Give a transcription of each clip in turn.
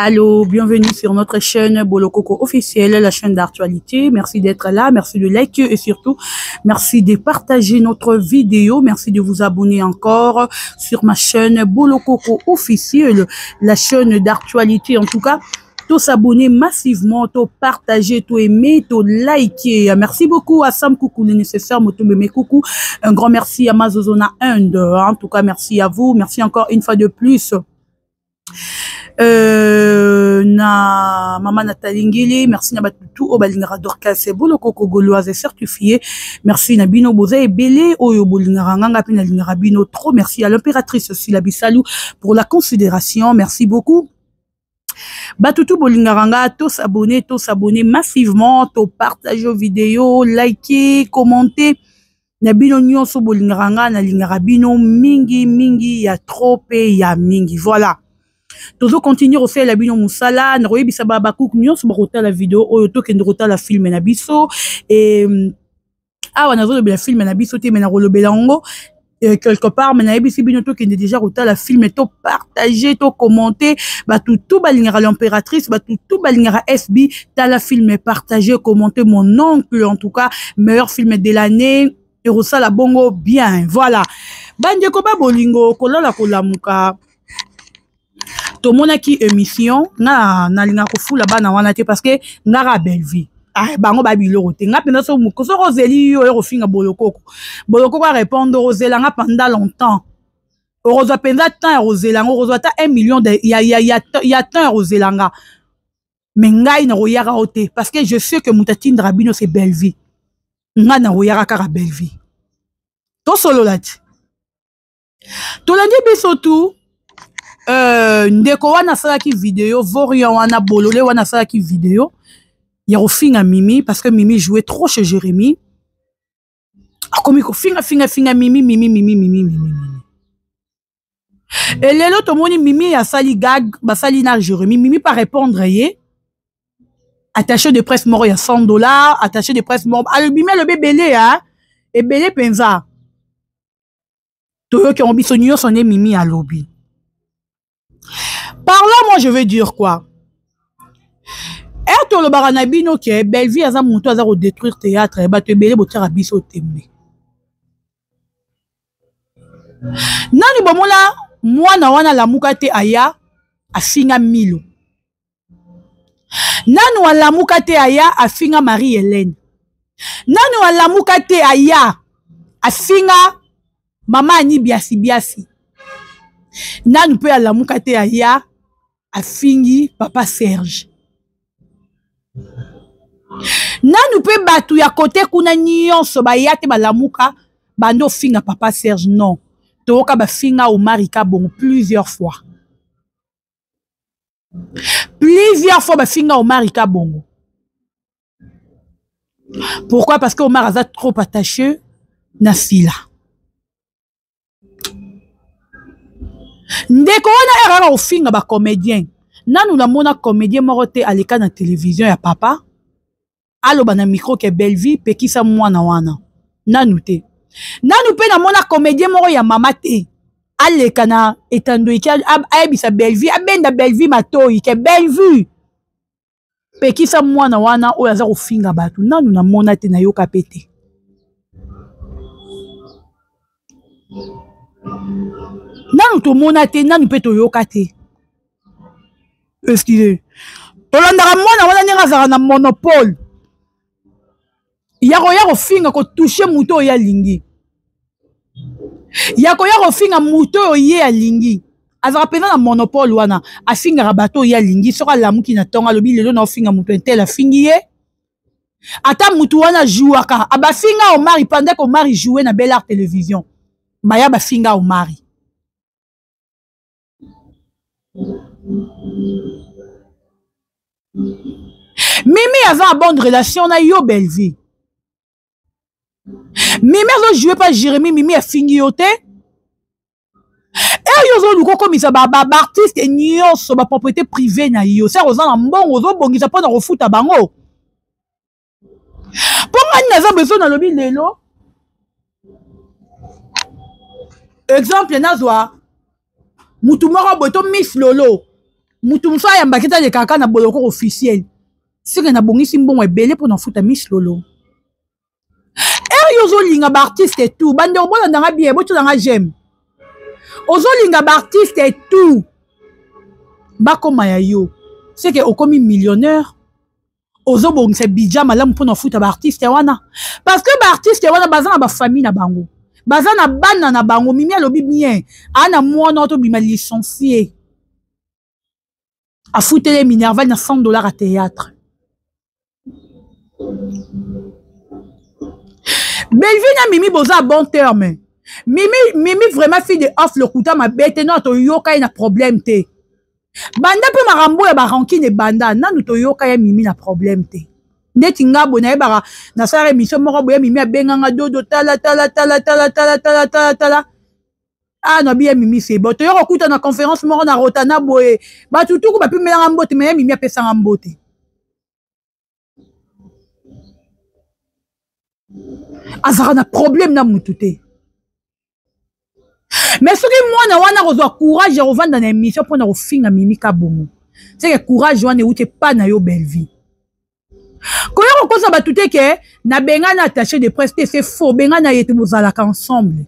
Allô, bienvenue sur notre chaîne Bolokoko officielle, la chaîne d'actualité. Merci d'être là, merci de liker et surtout, merci de partager notre vidéo. Merci de vous abonner encore sur ma chaîne Bolokoko officielle, la chaîne d'actualité. En tout cas, tous s'abonner massivement, tous partager, tous aimer, tous liker. Merci beaucoup à Sam Coucou, le nécessaire, Motomeme Coucou. Un grand merci à Mazozona Inde. En tout cas, merci à vous. Merci encore une fois de plus. Na Maman Nathalie Ngili, merci na batutu o balingara Dorcas Bolokoko gauloise certifié, merci na bino boza ebele oyo bolingara nganga pe na lingara bino trop, merci à l'impératrice Sila Bisalou pour la considération, merci beaucoup. Batutu bolingaranga, tous abonnés massivement, tous partager vidéo, liker, commenter. Na bino nyonso bolingaranga na lingara bino mingi ya trop et ya mingi, voilà. Toujours continuer au faire la bino musala, na royebi sababa kouk nyonso bakota la vidéo oyo to kende rota la film na biso et awa nazo le film na biso te mena rolobela ngo quelque part mena yebi bino to kende déjà rota la film to partager to commenter ba tout balingara l'impératrice ba tout balingara SB ta la film partager commenter mon oncle en tout cas meilleur film de l'année et rosa la bongo bien voilà bande ko ba bolingo kolala kolamuka to mona ki émission na linga ko fula bana wana te parce que ngara belle vie ah bango ba biloko te nga pena so mukoso Roseli yo ero finga bolokoko a répondre Rosela nga pendant longtemps Rosela penza temps Rosela ngo Rosela ta 1 million de ya temps Rosela nga mais ngai na royara ote parce que je sais que mutatine rabino c'est belle vie nga na royara ka belle vie to solo lati to landi biso tout ndeko wana salaki vidéo Vorian wana bolole wana salaki vidéo ya ofinga Mimi parce que Mimi jouait trop chez Jérémy akomi ko finga Mimi et lelo to moni Mimi ya sali gag basali na Jérémy Mimi pas répondre yé attaché de presse mort ya $100 attaché de presse mort alors Mimi le bébé hein et belé penza to yo ki on biso nyo sonné Mimi à lobby. Par là, moi, je veux dire quoi? Et le baranabino qui est belle vie, à mon toit, à détruire théâtre, et battre belé, botir à biso tembe. Nani bomona, moi, na wana la mukate aya, a finga Milo. Nani wa la mukate aya, a finga Marie-Hélène. Nani wa la mukate aya, a finga Mama Ani biasi. Nani pe à la mukate aya, a fingi Papa Serge. Nanu pe batu ya kote kuna nyonso ba yate ba lamuka bando finga Papa Serge non. Toka ba finga Omar Kabongo plusieurs fois. Plusieurs fois ba finga Omar Kabongo. Pourquoi? Parce que Omar a trop attaché na Sila. Ndeko wana erara ofinga ba comédien. Nanu na mona comédien morote aleka na télévision ya papa. Alo bana micro ke belle vie pekisa mwana wana. Nanu te. Nanu pe na mona comédien moro ya mama te. Aleka na etando iki ayebisa belle vie abenda belle vie matoi ke belle vie. Pekisa mwana wana oyo aza kofinga batu. Nanu na mona te na yoka pete. Nanu to mona te nanu pe to yoka te. Excusez. Tolandaka mwana wana nenga zara na monopole. Yako finga ko toucher muto ya lingi. Yako finga muto ya lingi. Azara pena na monopole wana. Afinga rabato ya lingi. Soka lamuki na tonga lobi lelo na finga muto entela fingi ye. Ata mutu wana jouaka. Aba finga Omari pendant que Omari jouait na Bel Art Télévision. Baya ba finga Omari. Mimi avait une bonne relation na yo belle vie. Mimi a joué pas Jérémy, Mimi a fini yote. Et yo zo luko comme ça ba artiste nyonso ba propriété privée na yo. Ça oza na mbongo zo bongisa pa na refuta bango. Ponga ni naza besoin na lobi lelo. Exemple nazwa mutu moko boto Miss Lolo. mutu muso ayamba kita de kaka na boloko officiel sike na bongisi mbongo ebele mpo na futa Miss Lolo ozolinga ba artiste et tout bande obona ndanga bien boto ndanga j'aime ozolinga ba artiste et tout bakoma ya yo c'est que okomi millionnaire ozobongisa bija malamu mpo na futa ba artiste wana parce que ba artiste wana baza na ba famille na bango baza na bana na bango mimi alobi bien ana mwana to bima licencié a foutre Minerval na $100 à théâtre. Belleville na Mimi boza bon terme. Mimi vraiment fille de off le kuta ma bête non to yoka ina problème te. Banda pe marambo ya baranki ne banda nanu to yoka ya Mimi na problème te. Neti ngabo na ebara na sare mission moko boya Mimi abenganga dodo tala. Ah non bien Mimi c'est bon. To yoko kuta na conférence moko na rotana boye. Ba tutuku ba pi melanga mbote mais Mimi apesa mbote. Azara na problème na mutute. Mais ce que moi na wana kozwa courage ya revendre na émission pour na refinga Mimi Kabongo. C'est que courage wana ute pas na yo belle vie. Koyo koza batute ke na benga na attaché de presse c'est faux benga na yete bozala ensemble.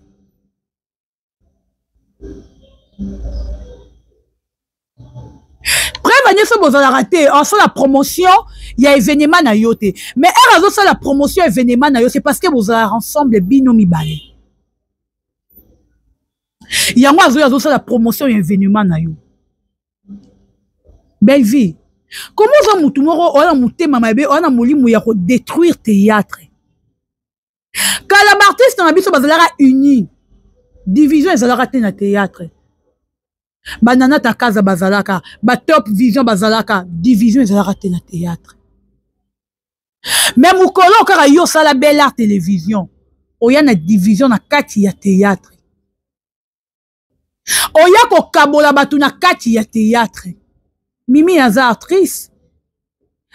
Prévenez ce bozala raté en soit la promotion il y a événement na yote mais raison ça la promotion événement na yo c'est parce que bozala ensemble bino mibale. Il y a moi ça la promotion événement na yo. Belle vie. Comment ça mutu moko ona mutema mabe ona molimo ya ko détruire théâtre. Quand la artiste na biso bazala uni division ezala te na théâtre. Banana ta casa bazalaka, ba top vision bazalaka, division ezala te na théâtre. Même mukolo kaka yo sala belle art télévision. Oya na division na kati ya théâtre. Oya ko kabola batu na kati ya théâtre. Mimi aza actrice.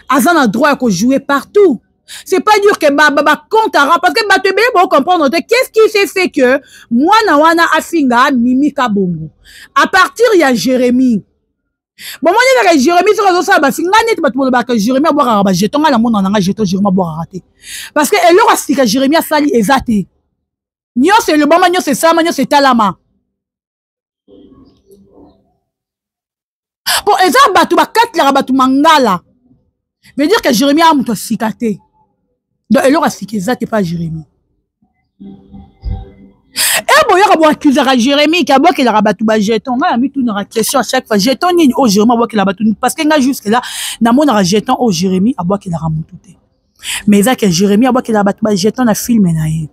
Aza na droit à jouer partout. C'est pas dur que ba compte parce que ba te bien pour comprendre qu'est-ce qui s'est fait que moi na wana afinga Mimi Kabongo. À partir il y a Jérémy. Bon moi il y a Jérémy sur réseau ça ba finga net ba to ba que Jérémy boire ba jeton la monde na jeton Jérémy boire raté. Parce que elle aura stika Jérémy sali ezate. Nyo c'est le bon manyo c'est ça manyo c'est talama. Bon eza batu ba katla batu mangala. Veut dire que Jérémy a muto sikate. Donc, elle aura siké, ça, t'es pas Jérémy. Et bon, il y a accusé à Jérémy qui a boit qu'il a rabattu bas jeton. On a mis tout dans la question à chaque fois. Jeton, ni au Jérémy a boit qu'il a battu. Parce qu'il y a jusque là, n'a mon a jeton au Jérémy a boit qu'il a ramouté. Mais ça, que Jérémy a boit qu'il a battu bas jeton, a filmé naïe.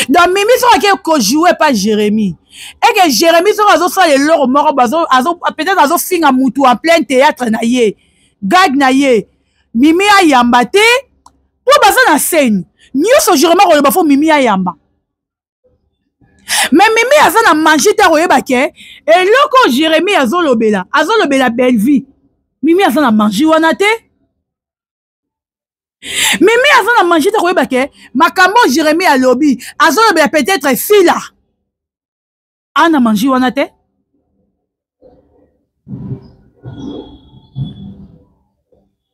Dans Mimi, ça, qu'il jouait pas Jérémy. Et que Jérémy, ça, les lors morts, peut-être, à fin à moutou, en plein théâtre, naïe. Gag naïe. Mimi a yamba te pour baza na scène nyoso Jérémy ko ba fo Mimi a yamba mais Mimi aza na manger ta royeba ke eloko Jérémy azolobela belle vie Mimi aza na manger wana te Mimi aza na manger ta royeba ke makambo Jérémy alobi azolobela peut-être fila ana manger wana te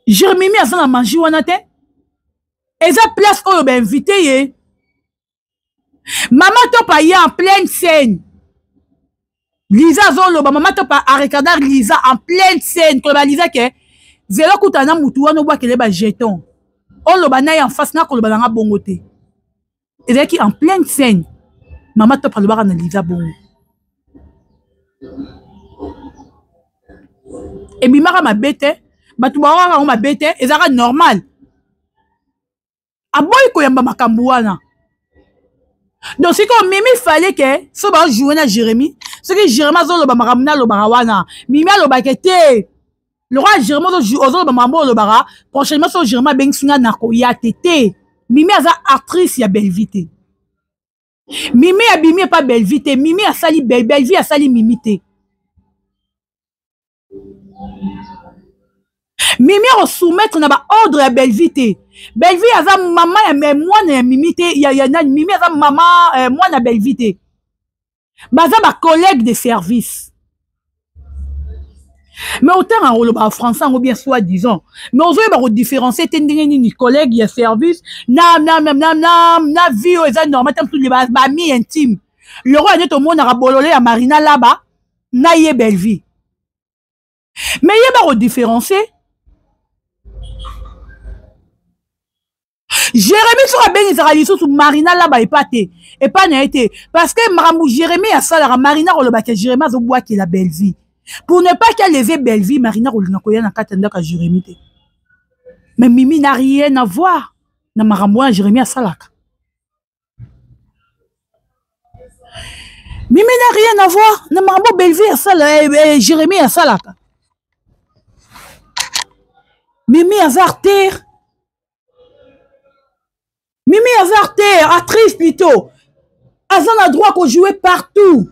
Jérémy a ça mangé wana te. Et ça place où ben invité ye. Maman topa y en pleine scène. Lisa zolo maman topa a regarder Lisa en pleine scène ko ba Lisa ke zelo kutana mutu wana ba kele ba jeton. On lo ba na en face na ko lo ba nga bongo te. Et là qui en pleine scène. Maman topa lo ba na Lisa bongo. Et bimara ma bête batu bawa on ma bête ezaka normal aboy ko yamba makambu wana donc c'est comme Mimi fallait que so ba jouer na Jérémy ce que Jérémy zo ba makamna lo ba wana Mimi lo ba kete le roi Jérémy zo ba mambo lo bara prochainement so Jérémy ben singa na ko ya tete Mimi aza actrice ya belle vie Mimi abimi pas belle vie Mimi a sali belle vie a sali Mimi te Mimi a soumettre na ba ordre ya belle vie te. Belle vie aza maman ya moi na Mimi te ya na Mimi aza maman moi na belle vie te. Baza ba collègue de service. Mais autant en français, ou bien soit disons. Mais on va différencier ni collègue, il y a service, na vie, c'est normal, t'as tout les mi intime. Le roi est au monde à bololé à Marina là-bas, na y est belle vie. Mais il y a différencier. Jérémie sera bien israélite sous Marina là-bas et pas n'a été. Parce que Maramou Jérémie a ça, la Marina ou le bac Jérémie a bois qui la belle vie. Pour ne pas qu'elle lever belle vie, Marina ou l'inakoya n'a qu'à tendre à Jérémie. Mais Mimi n'a rien à voir. Na Maramou à Jérémie à Salaka. Mimi n'a rien à voir. Na Maramou belle vie à Salaka. Jérémie à Salaka. Mimi à Zarter. Mimi Azarte, actrice plutôt. Azan a droit qu'on joue partout.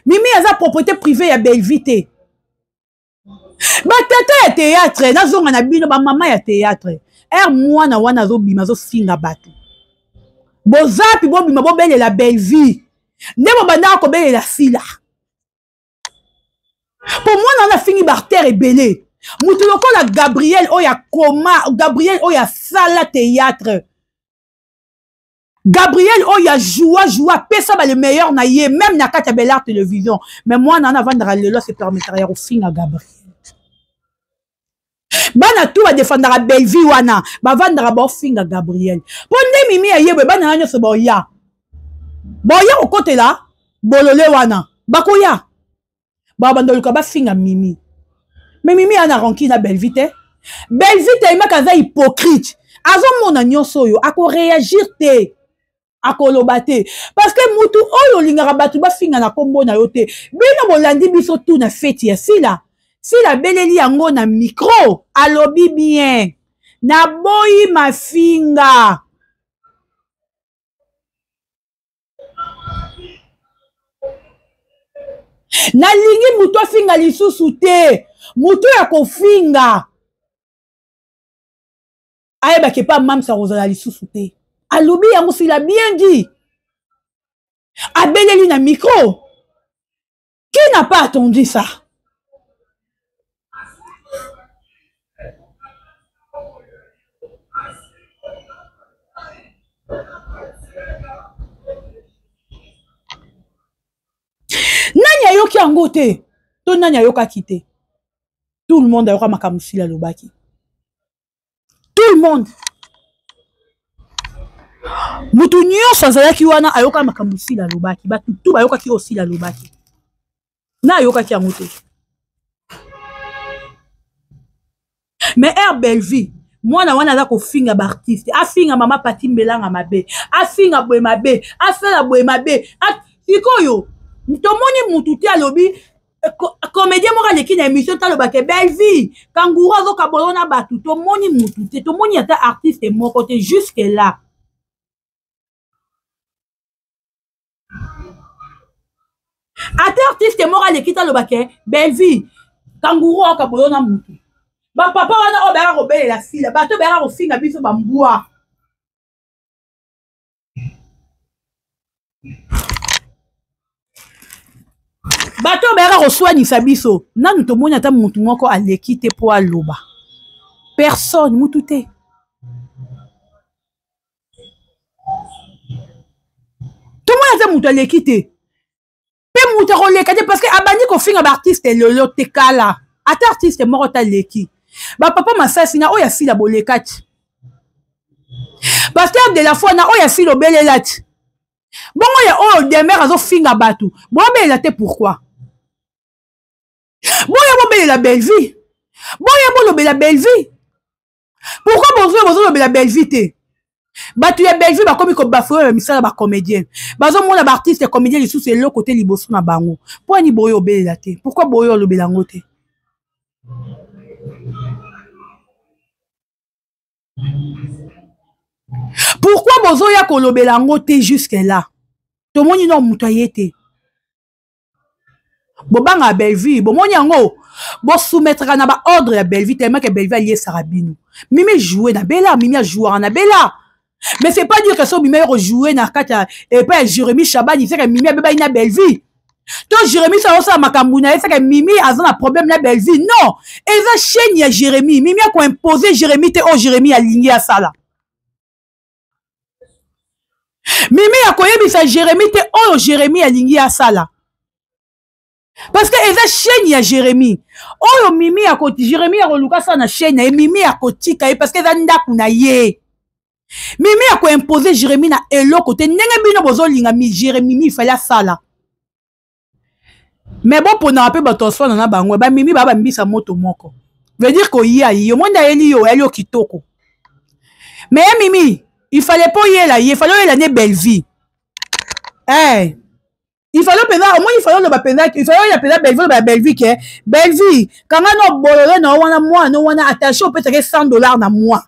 Mimi Azar propriété privée à Belvité. Bah tata ya théâtre, nazo ngana bino ba maman ya théâtre. Moi na wana zo bima zo singa batu. Bozapi bo bima bo belle la belle vie. Ndemo banda ko belle la sila. Pour moi na fini barter et belé. Mutu lokola Gabriel oya koma, Gabriel oya sala théâtre. Gabriel, oh, il a joua, pesa le meilleur naïe, même na kata belle télévision. Mais moi, n'en avant de râler là, c'est permettre au fin à Gabriel. Bana tout va défendre la belle vie, wana. Ba vendre ba fin à Gabriel. Ponde mimi aye, bana nyo se boya. Boya au côté là, bolole wana. Bakoya. Ba bandoluka ba fin à mimi. Mais mimi ana ranki na belle vite. Belle vite, il m'a kaza hypocrite. Azon mon agnon soyo, ako réagir te. Akolobate parce que mutu oyo lingara batu ba finga na kombo na yote bino bolandi biso tout na feti ya sila beleli yango na micro alobi bien na boyi mafinga na lingi mutu afinga lisusu te mutu ya kofinga ayeba ke pa mamsa kozala lisusu te. Alobi yango s'il a bien dit. Abeleli na micro. Qui n'a pas attendu ça? Nani ayoki yango te? To nani ayoka kite? Tout le monde ayoka makamusi la lobaki. Tout le monde. Mutu nyonso azalaki wana ayoka makambo sila lobaki batu tu bayoka ki aussi la lobaki na ayoka ki yango te. Mais belle vie mwana wana aza kofinga ba artiste afinga mama Pati Mbelanga mabe afinga boye mabe afela boye mabe sikoyo tomoni mutu te alobi comédien moko aleki na émission talobake belle vie kangourou azoka bolona batu tomoni mutu te tomoni ata artiste moko te jusque là. Ate artiste moral ekita lobake belle vie kangourou akaboyo na mutu ba papa wana obera robele la fille bato bera kofinga biso bambua bato bera kosoanisa biso nanu tomoni ata mutu moko aleki te po aloba personne mutu te. Tomoni ata mutu aleki te parce que abandi ko finga ba artiste lolo tekala ata artiste moko ta leki ba papa masasi na oya sila bolekati parce que de la fois na oya sila belelati bongo ya oyo demer azo finga batu bo belela te pourquoi boya bo belela belle vie boya bo lobela belle vie pourquoi bozo lobela belle vie te batu ya belle vie bakomi ko bafouer misala ba comédien bazo mona ba artiste comédien lisu c'est le côté liboso na bango po ni boyo belela te pourquoi boyo lobela ngo te. Pourquoi bozo ya ko lobela ngo te jusque là tomoni no mutu ayete bobanga belle vie bomoni yango bo soumettre na ba ordre ya belle vie tellement que belle vie allié sarabino mimi jouer na bela mimi a jouer na bela. Mais c'est pas dire que son mimi rejouer na kata et pas Jérémie Chaban il fait que mimi beba ina belle vie To Jérémy ça osa makambuna c'est que Mimi a un problème na Belvi non eza chaîne ya Jérémy Mimi a ko imposer Jérémy te oh Jérémy aligné à ça là Mimi a koyebisa Jérémy te oh Jérémy aligné à ça là parce que eza chaîne ya Jérémy oh Mimi a ko Jérémy a koluka ça na chaîne et Mimi a ko tika parce que eza ndaku na ye Mimi a ko imposer Jérémy na eloko te ndenge bino bozolinga mi Jérémy mi fallait ça là mais bon pour n'a pas bato na bango ba Mimi ba mbisa moto moko veut dire ko yi ayi yo monda eli yo kitoko mais Mimi il fallait pas y aller il fallait l'année belle vie il fallait penza au moins il fallait le penza il fallait la penza belle vie que belle vie quand on bolore na wana moi no wana attaché au peut être $100 na mois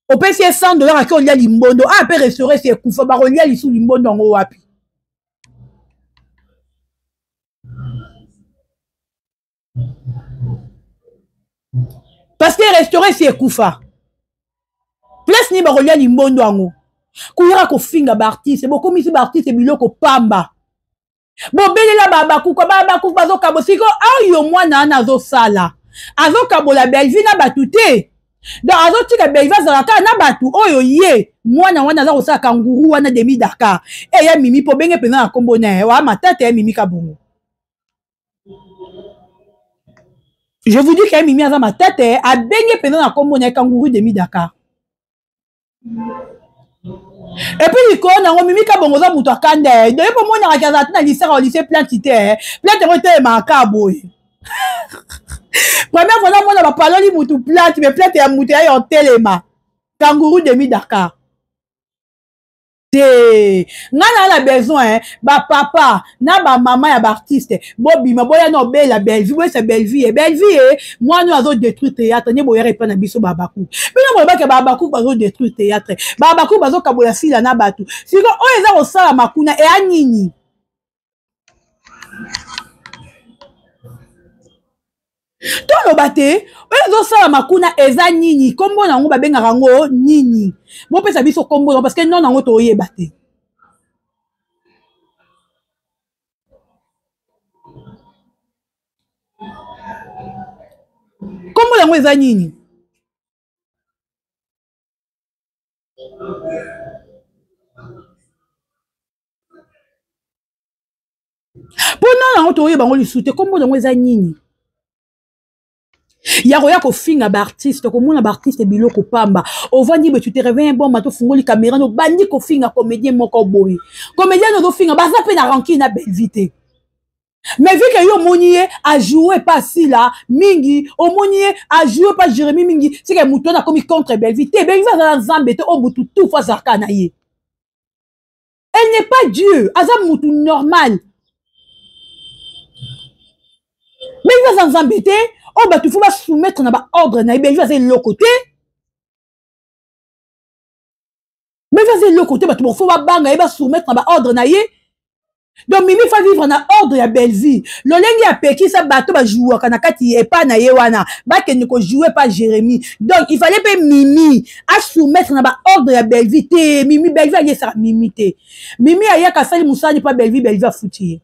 au peut c'est $100 à ko lia limbondo a peut restaurer c'est kufa ba ko lia lisu limbondo ngo wapi parce que restaurer c'est kufa place ni ba ko lia limbondo ngo kuyira ko finga ba artiste boko misi ba artiste biloko pamba bobelela babakuko bazoka bosiko ayo mwana na azosala azokabola belvi na batu te donc azotika belvi azalaka na batu oyo ye mwana wana aza kosala kanguru wana demi Dakar eya Mimi po benge mpenza na kombo na ye wa matata ya Mimi kabongo je vous dis que Mimi aza matata abenge mpenza na kombo na ye kanguru demi Dakar et puis il connaît on Mimi kabongo za muto akanda de po mona akaza na lycée au lycée plantité plante rote makabo première fois mona ba paloli muto plante mais plante ya muto ya telema kanguru demi Dakar te ngana la besoin ba papa na ba maman ya ba artiste bobima boya no bela belle vie c'est belle vie moi nous azo détruire théâtre ne boya repa na biso babaku bino boba ke babaku bazo détruire théâtre babaku bazo kabola sila na batu siko o eza osala makuna e anini to lo bate o sala makuna eza nini kombo na ngo babengaka ngo nini bo pesa biso kombo parce que non nango to yeba te kombo nango eza nini po non nango to yeba ngo lisute kombo nango eza nini ya ko finga ba artiste ko mona ba artiste biloko pamba ovandi be tu te réveilles bon mato fungoli caméra no bandi ko finga comédien moko boy comédien no finga ba zape na ranki na belle vite mais vu que yo monier a joué pas si là mingi o monier a joué pas Jérémy mingi c'est que muto na komi contre belle vite ben il va dans zambete o mutu tout fois zakana ye elle n'est pas Dieu azam mutu normal mais il va dans zambete oh bah tu faut pas soumettre na ba ordre na ben vas le côté mais vas le côté bah tu faut pas banga et ba soumettre na ba ordre na ye donc Mimi fa vivre na ordre ya Belvi lolengi ya peki sa bato ba jouer kana kati e pa na ye wana ba ke ne ko jouer pas Jérémy donc il fallait pas Mimi à soumettre na ba ordre ya Belvi te Mimi Belvi a sa Mimi te Mimi aya ka sali musani pas Belvi a fouti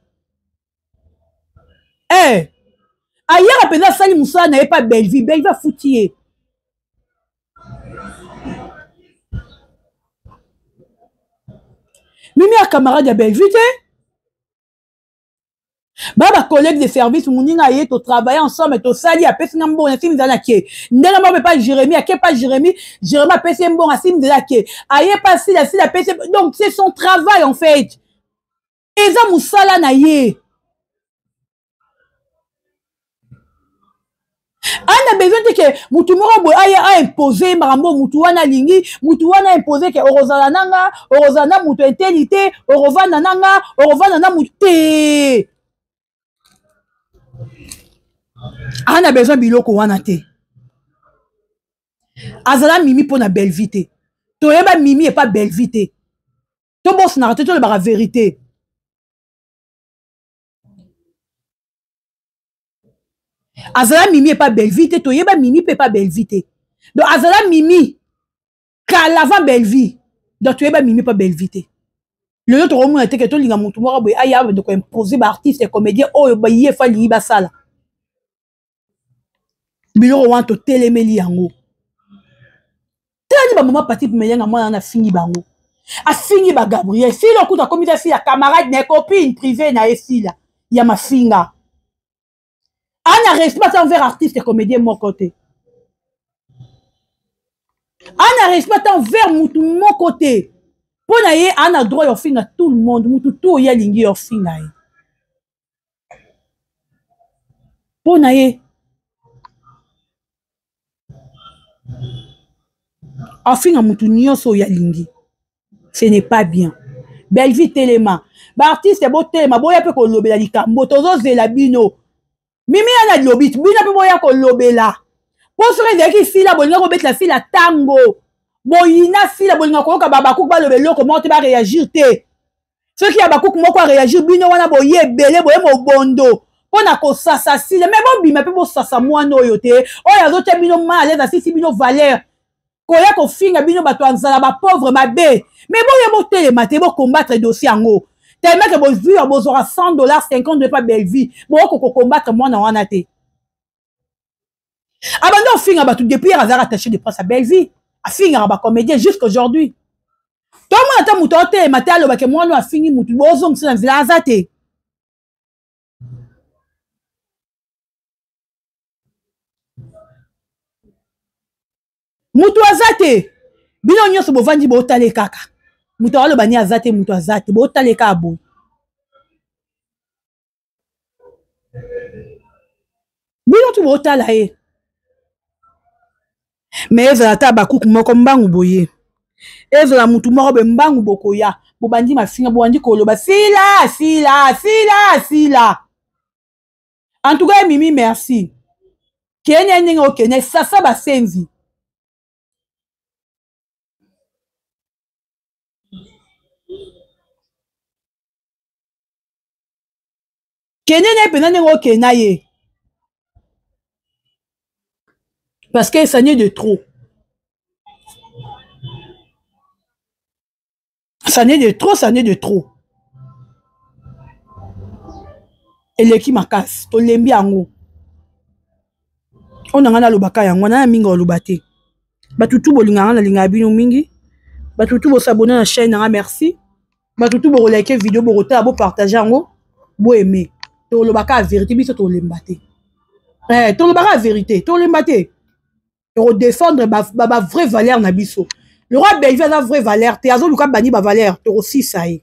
ailleurs apena sali musala na ye pas Belvi a fouti Mimi a camarade ya Belvi te baba collègue de service muninga ye to travailler ensemble to sali a pesi ngambo na sim zala ke ndena mo pas Jérémy a ke pas Jérémy a pesi mbon a sim zala ke aye pas si la pesi donc c'est son travail en fait eza musala na ye ana besoin de que mutu moko boy a imposer marambo mutu wana lingi mutu wana imposer que orozala nanga orozana mutu intelité orovana nanga orovana na mutu te ana besoin biloko wana te azala Mimi pour na belle vie to yeba Mimi et pas belle vie to boss na to le vérité azala Mimi et pas belle vie to yeba Mimi peut pas belle vie donc azala Mimi kala avant belle vie donc to yeba Mimi pas belle vie Le autre roman était que tout l'inga mutu moko boy aya de ko imposer ba artiste et comédien oh ba yé fa li ba sala. Bilo want to telemeli yango. Tani ba mama parti melenga mwana na fini bango. A fini ba Gabriel. Si le coup ta comité si la camarade ne copine privée na esila. Ya ma finga. Ana respect envers artiste et comédien mon côté. Ana respect envers mutu mon côté. Pona ye ana droit yo finga tout le monde mutu tout ya lingi yo finga. Pona ye afinga mutu nyonso ya lingi. Ce n'est pas bien. Belle vie téléma. Ba artiste beau téléma boya pe ko lobela likambo tozo zela bino. Mimi ana lobit bino pe boya ko lobela. Posere zeki fila bolinga ko bet la fila tango. Boyina fila bolinga ko ka baba ko ba lobelo comment te ba réagir te. Ceux qui a bakouk moko réagir bino wana boye belé boye mo bondo. Pona ko sasa sile mais bon bima pe bo sasa mwana oyo te. Oya zo te bino ma à l'aise si bino valeur. Koya ko finga bino bato anzala ba pauvre mabe. Mais bon yebo telema te bo combattre dossier ango. Tellement que bo vu bo zora $100 $50 pas belle vie. Bo ko combattre mwana wana te. Abandon finga bato depuis azara attaché de prendre sa belle vie. A finga ba comédien jusqu'aujourd'hui. Tout le monde a muto te maté alo ba ke mwana a fingi mutu bo zong sina vila azate. Mutu azate. Bino nyonso bo vandi bo tale kaka. Mutu alo bani azate mutu azate bo tale ka bo. Bino tu bo tala e. Mais eza ta bakuku moko mbangu boye. Eza la mutu moko be mbangu bokoya. Bo bandi mafinga bo bandi koloba sila. En tout cas Mimi merci. Kenya ninga okene sasa ba senzi. Kenya ne pena ninga okena ye. Parce que ça n'est de trop. Ça n'est de trop. Et l'équipe m'a casse. To lembi ango. On a ngana lobaka yango na minga lobate. Batutu bolinga na linga bino mingi. Batutu bo s'abonner na chaîne na merci. Batutu bo like vidéo bo rota bo partager yango. Bo aimer. To lobaka vérité biso to lembate. To lobaka vérité, to lembate. To défendre ba vraie valeur na biso. Le roi Belgique a la vraie valeur. Te azo luka bani ba valeur. To aussi ça y.